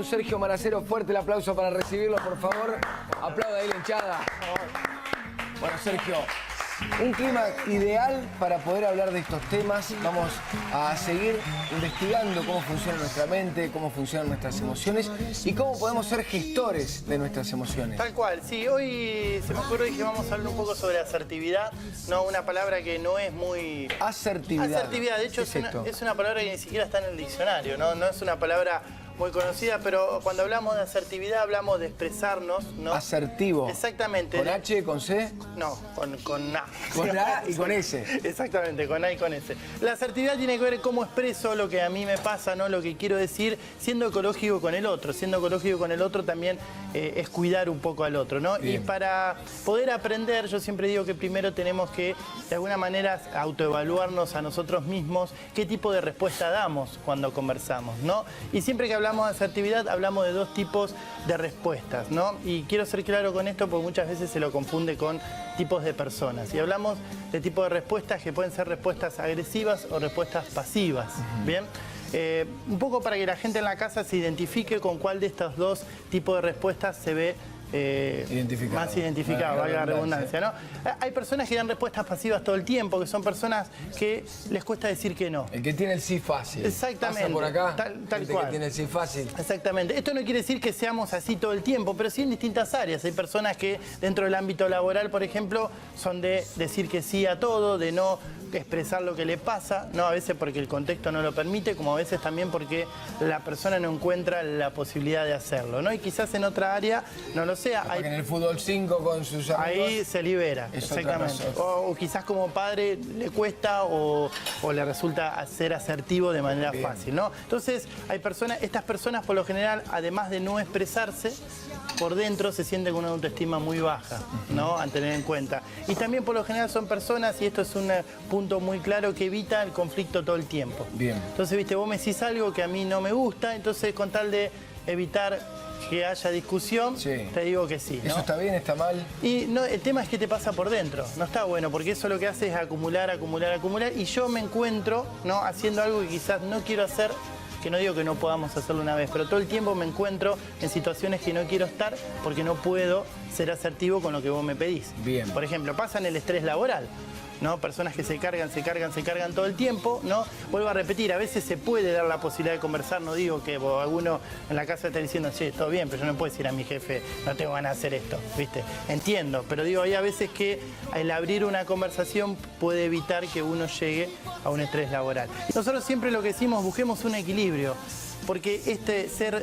con Sergio Manacero. Fuerte el aplauso para recibirlo, por favor. Aplauda ahí la hinchada. Bueno, Sergio, un clima ideal para poder hablar de estos temas. Vamos a seguir investigando cómo funciona nuestra mente, cómo funcionan nuestras emociones y cómo podemos ser gestores de nuestras emociones. Tal cual, sí. Hoy se me ocurrió que vamos a hablar un poco sobre asertividad, ¿no? Una palabra que no es muy... Asertividad. Asertividad, de hecho es una palabra que ni siquiera está en el diccionario, ¿no? No es una palabra muy conocida, pero cuando hablamos de asertividad hablamos de expresarnos, ¿no? Asertivo. Exactamente. ¿Con H, con C? No, con A. Con A y con S. Exactamente, con A y con S. La asertividad tiene que ver cómo expreso lo que a mí me pasa, ¿no? Lo que quiero decir, siendo ecológico con el otro. Siendo ecológico con el otro también es cuidar un poco al otro, ¿no? Bien. Y para poder aprender, yo siempre digo que primero tenemos que, de alguna manera, autoevaluarnos a nosotros mismos qué tipo de respuesta damos cuando conversamos, ¿no? Y siempre que hablamos de asertividad, hablamos de dos tipos de respuestas, ¿no? Y quiero ser claro con esto porque muchas veces se lo confunde con tipos de personas. Y hablamos de tipos de respuestas que pueden ser respuestas agresivas o respuestas pasivas, ¿bien? Un poco para que la gente en la casa se identifique con cuál de estos dos tipos de respuestas se ve más identificado, valga la redundancia, ¿no? Hay personas que dan respuestas pasivas todo el tiempo, que son personas que les cuesta decir que no. El que tiene el sí fácil. Exactamente. ¿Pasa por acá? Tal cual. Que tiene el sí fácil. Exactamente. Esto no quiere decir que seamos así todo el tiempo, pero sí en distintas áreas. Hay personas que dentro del ámbito laboral, por ejemplo, son de decir que sí a todo, de no expresar lo que le pasa, no a veces porque el contexto no lo permite, como a veces también porque la persona no encuentra la posibilidad de hacerlo, ¿no? Y quizás en otra área no lo sea. Porque en el fútbol 5 con sus amigos... Ahí se libera, exactamente. O quizás como padre le cuesta o le resulta ser asertivo de manera fácil, ¿no? Entonces, estas personas por lo general, además de no expresarse, por dentro se sienten con una autoestima muy baja, ¿no? A tener en cuenta. Y también por lo general son personas, y esto es un punto muy claro, que evita el conflicto todo el tiempo. Bien. Entonces, viste, vos me decís algo que a mí no me gusta, entonces con tal de evitar que haya discusión, te digo que sí, ¿no? ¿Eso está bien, está mal? Y no, el tema es que te pasa por dentro, no está bueno, porque eso lo que hace es acumular, acumular, acumular, y yo me encuentro, ¿no?, haciendo algo que quizás no quiero hacer, que no digo que no podamos hacerlo una vez, pero todo el tiempo me encuentro en situaciones que no quiero estar porque no puedo ser asertivo con lo que vos me pedís. Bien. Por ejemplo, pasa en el estrés laboral, ¿no? Personas que se cargan todo el tiempo, ¿no? Vuelvo a repetir, a veces se puede dar la posibilidad de conversar, no digo que alguno en la casa está diciendo, sí, todo bien, pero yo no puedo decir a mi jefe, no tengo ganas de hacer esto, ¿viste? Entiendo, pero digo, hay a veces que el abrir una conversación puede evitar que uno llegue a un estrés laboral. Nosotros siempre lo que decimos, busquemos un equilibrio. Porque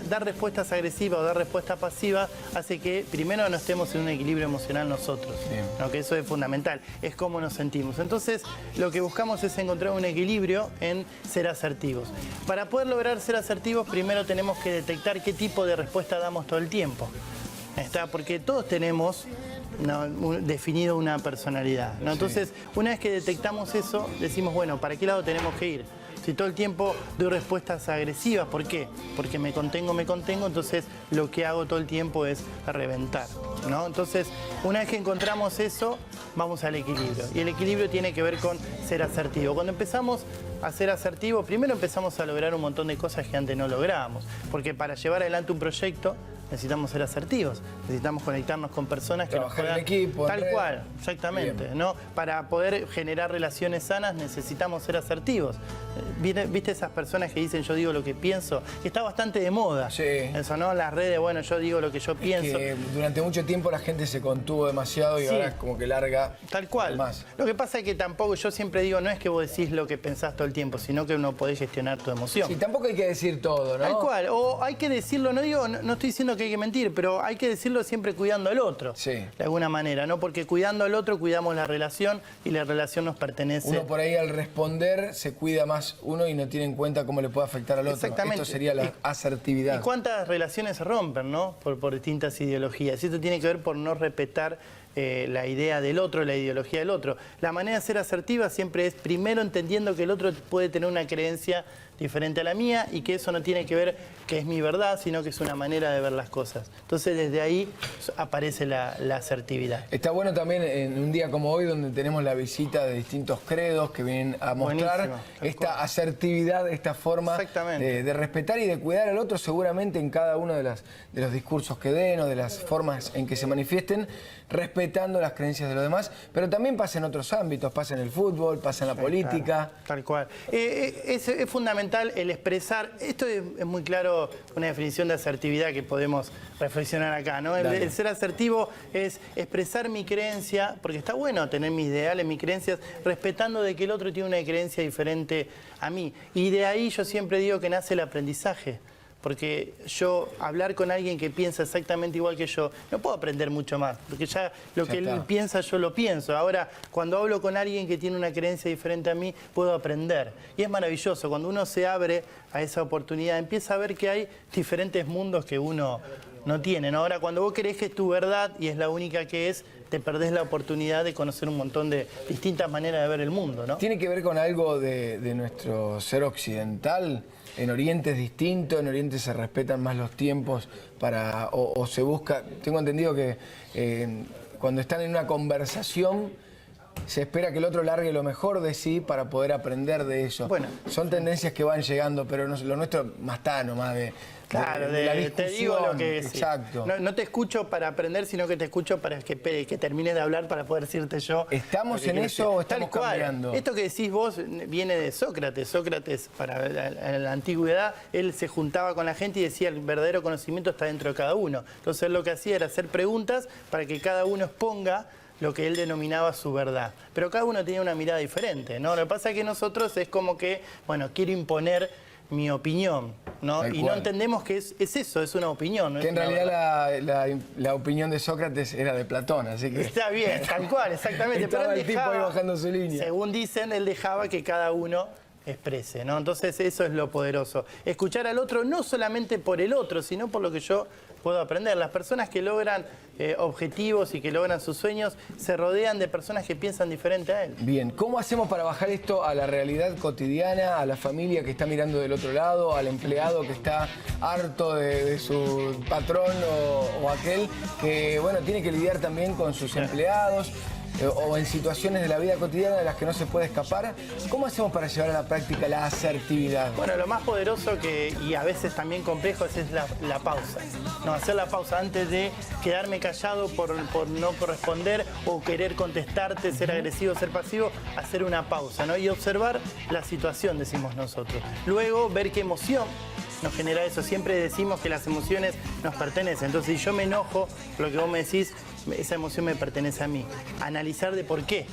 dar respuestas agresivas o dar respuestas pasivas hace que primero no estemos en un equilibrio emocional nosotros, ¿no? Que eso es fundamental, es cómo nos sentimos. Entonces, lo que buscamos es encontrar un equilibrio en ser asertivos. Para poder lograr ser asertivos, primero tenemos que detectar qué tipo de respuesta damos todo el tiempo. Porque todos tenemos definido una personalidad, ¿no? Entonces, una vez que detectamos eso, decimos, bueno, ¿para qué lado tenemos que ir? Si todo el tiempo doy respuestas agresivas, ¿por qué? Porque me contengo, entonces lo que hago todo el tiempo es reventar, ¿no? Entonces, una vez que encontramos eso, vamos al equilibrio. Y el equilibrio tiene que ver con ser asertivo. Cuando empezamos a ser asertivos, primero empezamos a lograr un montón de cosas que antes no lográbamos. Porque para llevar adelante un proyecto, necesitamos ser asertivos, necesitamos conectarnos con personas que nos puedan... en equipo, tal cual, exactamente, ¿no? Para poder generar relaciones sanas necesitamos ser asertivos. ¿Viste esas personas que dicen yo digo lo que pienso? Que está bastante de moda. Sí. Eso, ¿no? Las redes, bueno, yo digo lo que yo pienso. Que durante mucho tiempo la gente se contuvo demasiado y ahora es como que larga. Tal cual. Más. Lo que pasa es que tampoco, yo siempre digo, no es que vos decís lo que pensás todo el tiempo, sino que uno podés gestionar tu emoción. Sí, tampoco hay que decir todo, ¿no? Tal cual. O hay que decirlo, no estoy diciendo que hay que mentir, pero hay que decirlo siempre cuidando al otro. Sí. De alguna manera, ¿no? Porque cuidando al otro cuidamos la relación y la relación nos pertenece. Uno por ahí al responder se cuida más uno y no tiene en cuenta cómo le puede afectar al otro. Exactamente. Esto sería la asertividad. ¿Y cuántas relaciones se rompen, no? Por distintas ideologías. Y esto tiene que ver por no respetar la idea del otro, la ideología del otro. La manera de ser asertiva siempre es primero entendiendo que el otro puede tener una creencia diferente a la mía y que eso no tiene que ver que es mi verdad, sino que es una manera de ver las cosas. Entonces desde ahí aparece la asertividad. Está bueno también en un día como hoy, donde tenemos la visita de distintos credos que vienen a mostrar esta asertividad, esta forma de respetar y de cuidar al otro, seguramente en cada uno de los discursos que den o de las formas en que se manifiesten, respetando las creencias de los demás, pero también pasa en otros ámbitos, pasa en el fútbol, pasa en la política. Tal cual. Es fundamental el expresar, esto es muy claro, una definición de asertividad que podemos reflexionar acá, ¿no? El ser asertivo es expresar mi creencia, porque está bueno tener mis ideales, mis creencias, respetando de que el otro tiene una creencia diferente a mí. Y de ahí yo siempre digo que nace el aprendizaje. Porque yo, hablar con alguien que piensa exactamente igual que yo, no puedo aprender mucho más, porque ya lo que él piensa, yo lo pienso. Ahora, cuando hablo con alguien que tiene una creencia diferente a mí, puedo aprender. Y es maravilloso, cuando uno se abre a esa oportunidad, empieza a ver que hay diferentes mundos que uno no tiene, ¿no? Ahora, cuando vos creés que es tu verdad y es la única que es, te perdés la oportunidad de conocer un montón de distintas maneras de ver el mundo, ¿no? ¿Tiene que ver con algo de nuestro ser occidental? En Oriente es distinto, en Oriente se respetan más los tiempos o se busca... Tengo entendido que cuando están en una conversación se espera que el otro largue lo mejor de sí para poder aprender de eso. Bueno, son tendencias que van llegando, pero lo nuestro más tano, más de... Claro, de la discusión. Te digo lo que es. Exacto. No te escucho para aprender, sino que te escucho para que termines de hablar para poder decirte yo. ¿Estamos en eso o estamos cambiando? Esto que decís vos viene de Sócrates. Sócrates, en la antigüedad, él se juntaba con la gente y decía el verdadero conocimiento está dentro de cada uno. Entonces él lo que hacía era hacer preguntas para que cada uno exponga lo que él denominaba su verdad. Pero cada uno tenía una mirada diferente, ¿no? Lo que pasa es que nosotros es como que, bueno, quiero imponer mi opinión, ¿no? Y no entendemos que es eso, es una opinión. ¿No? Que en realidad la opinión de Sócrates era de Platón, así que... Está bien, tal cual, exactamente. Estaba el tipo ahí bajando su línea. Según dicen, él dejaba que cada uno exprese, ¿no? Entonces eso es lo poderoso. Escuchar al otro no solamente por el otro, sino por lo que yo puedo aprender. Las personas que logran objetivos y que logran sus sueños se rodean de personas que piensan diferente a él. Bien, ¿cómo hacemos para bajar esto a la realidad cotidiana, a la familia que está mirando del otro lado, al empleado que está harto de su patrón o aquel que, bueno, tiene que lidiar también con sus empleados? O en situaciones de la vida cotidiana de las que no se puede escapar? ¿Cómo hacemos para llevar a la práctica la asertividad? Bueno, lo más poderoso y a veces también complejo es la pausa. No, hacer la pausa antes de quedarme callado por no corresponder o querer contestarte, ser agresivo, ser pasivo, hacer una pausa, ¿no? Y observar la situación, decimos nosotros. Luego, ver qué emoción nos genera eso. Siempre decimos que las emociones nos pertenecen. Entonces, si yo me enojo, lo que vos me decís, esa emoción me pertenece a mí. Analizar de por qué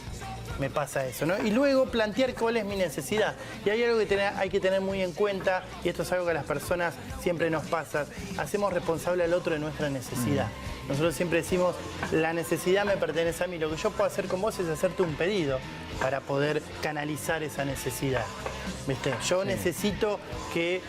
me pasa eso, ¿no? Y luego plantear cuál es mi necesidad. Y hay algo que hay que tener muy en cuenta, y esto es algo que a las personas siempre nos pasa. Hacemos responsable al otro de nuestra necesidad. Nosotros siempre decimos, la necesidad me pertenece a mí. Lo que yo puedo hacer con vos es hacerte un pedido para poder canalizar esa necesidad. ¿Viste? Yo necesito que,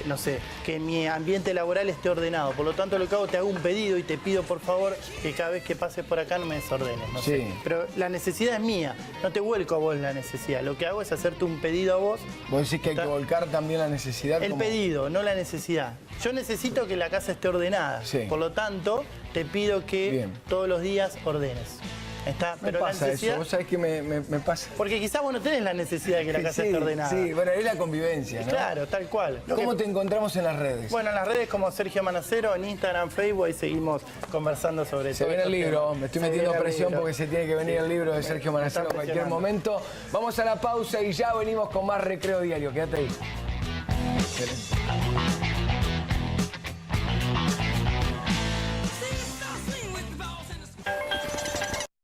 no sé, que mi ambiente laboral esté ordenado. Por lo tanto, lo que hago, te hago un pedido y te pido, por favor, que cada vez que pases por acá no me desordenes. No sé. Pero la necesidad es mía. No te vuelco a vos la necesidad. Lo que hago es hacerte un pedido a vos. ¿Vos decís que hay que volcar también la necesidad? El pedido, no la necesidad. Yo necesito que la casa esté ordenada. Por lo tanto, te pido que todos los días ordenes. Pero pasa la necesidad, eso, vos sabés que me pasa. Porque quizás vos no tenés la necesidad de que la casa esté ordenada. Sí, bueno, es la convivencia, ¿no? Claro, tal cual. ¿Cómo te encontramos en las redes? Bueno, en las redes como Sergio Manacero, en Instagram, Facebook, y seguimos conversando sobre eso. Se viene el libro, me estoy metiendo presión porque se tiene que venir el libro de Sergio Manacero en cualquier momento. Vamos a la pausa y ya venimos con más Recreo Diario. Quédate ahí. Excelente.